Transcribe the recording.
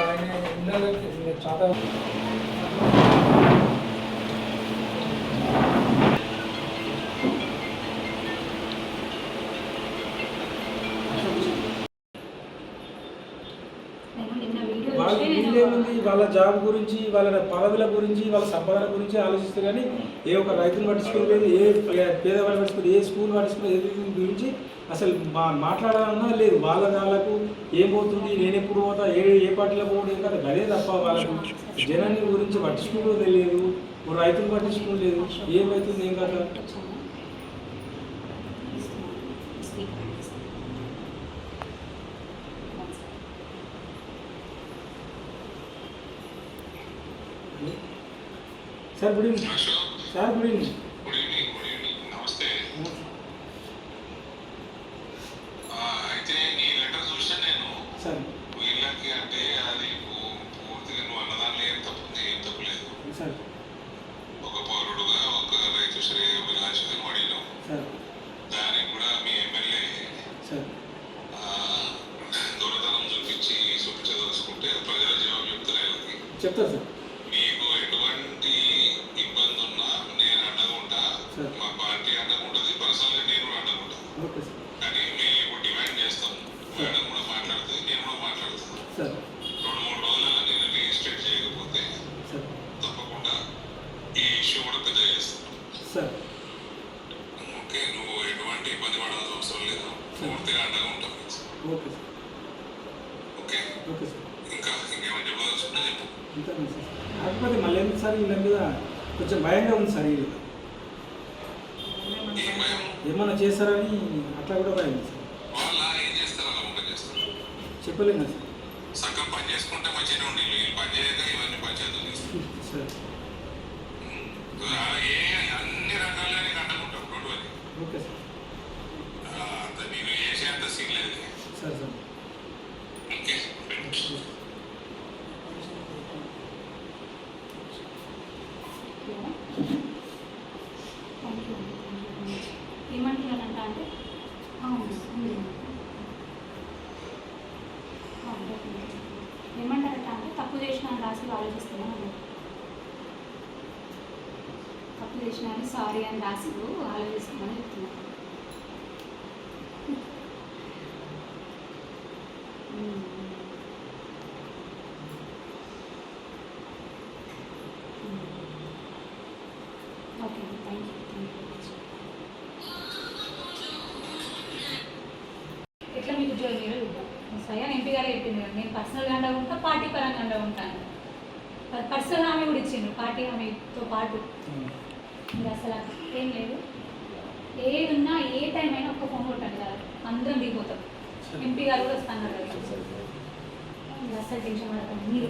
ఆయన ఇళ్ళకి చాలా వీళ్ళేముంది వాళ్ళ జాబ్ గురించి వాళ్ళ పదవుల గురించి వాళ్ళ సంపాదన గురించి ఆలోచిస్తారు కానీ ఏ ఒక రైతులు పట్టించుకోలేదు, ఏ పేదవాళ్ళు పట్టించుకోలేదు, ఏ స్కూల్ పట్టించుకోలేదు, ఏ గురించి అసలు మాట్లాడాలన్నా లేదు. వాళ్ళకు ఏం పోతుంది, నేను ఎప్పుడు పోతా, ఏ పార్టీలో పోవడం కదా అదే తప్ప వాళ్ళకు జనాన్ని గురించి పట్టించుకోవడం తెలియదు, రైతులు పట్టించుకోలేదు, ఏమవుతుంది ఏం కదా. Sir good evening. Sir good evening. నమస్తే. అయితే నీ లెటర్ చూసాను నేను. సార్ వీళ్ళకి అంటే అది పూర్తిగా నువ్వు అన్నదానిలో ఏం తప్పుంది, ఏం తప్పులేదు. సార్ ఒక పౌరుడుగా ఒక రైతు శ్రేయోభిలాషిగా అడిగినావు. సార్ దానికి కూడా మీ ఎమ్మెల్యే సార్ దొరతనం చూపించదలుచుకుంటే ప్రజల జవాబు చెప్తారు. చెప్తారు సార్. మీకు ఎటువంటి ఇబ్బంది ఉన్నా నేను అండగుంటా, మా పార్టీ అండగుంటుంది, పర్సనల్గా నేను కూడా అండగుంటా. కానీ మేము ఇప్పుడు డిమాండ్ చేస్తాం, మేడం కూడా మాట్లాడుతుంది, నేను కూడా మాట్లాడుతున్నాను. 2-3 రోజులలో నేను రిజిస్ట్రేట్ చేయకపోతే తప్పకుండా ఈ ఇష్యూ కూడా పెద్ద చేస్తాను. ఓకే, నువ్వు ఎటువంటి ఇబ్బంది పడాల్సిన అవసరం లేదు, పూర్తిగా అండగా ఉంటాం. ఓకే, ఇంకా ఇంకేమైనా చెప్పదలుచుకుంటే చెప్పు. కాకపోతే మళ్ళీ ఎందుకు సార్ వీళ్ళ మీద కొంచెం భయంగా ఉంది సార్. వీళ్ళు ఏమన్నా చేస్తారని అట్లా కూడా భయం సార్. వాళ్ళ ఏం చేస్తారు, అలా ఉంటే చేస్తారు, చెప్పలేము సార్. సగం పని చేసుకుంటే మంచిగా ఉండి పని చేయక ఇవన్నీ పంచాయతీలు సార్. అన్ని రకాలని కంటుకుంటాం. Okay sir. అంత నేను చేసే అంత సీన్ లేదు సార్. Sir okay. ఏమంటున్నారంట అంటే ఏమంటారట అంటే తప్పు చేసిన రాసి ఆలోచిస్తున్నాను అన్నారు. తప్పు చేసిన అని సారీ అని రాసి ఆలోచిస్తున్నామని చెప్తున్నారు. Okay, thank you. ఎట్లా మీకు ఉద్యోగం ఇద్దాం స్వయం ఎంపీ గారు చెప్పింది కదా, నేను పర్సనల్గా అండా ఉంటా, పార్టీ పరంగా అండా ఉంటాను. పర్సనల్ హామీ కూడా ఇచ్చిండ్రు, పార్టీ హామీతో పాటు. ఇంకా అసలు ఏం లేదు, ఏది ఉన్నా ఏ టైం అయినా ఒక్క ఫోన్ కొట్టండి కదా, అందరం దిగిపోతాం. ఎంపీ గారు కూడా వస్తున్నారు కదా, అసలు టెన్షన్ పడతాను మీరు.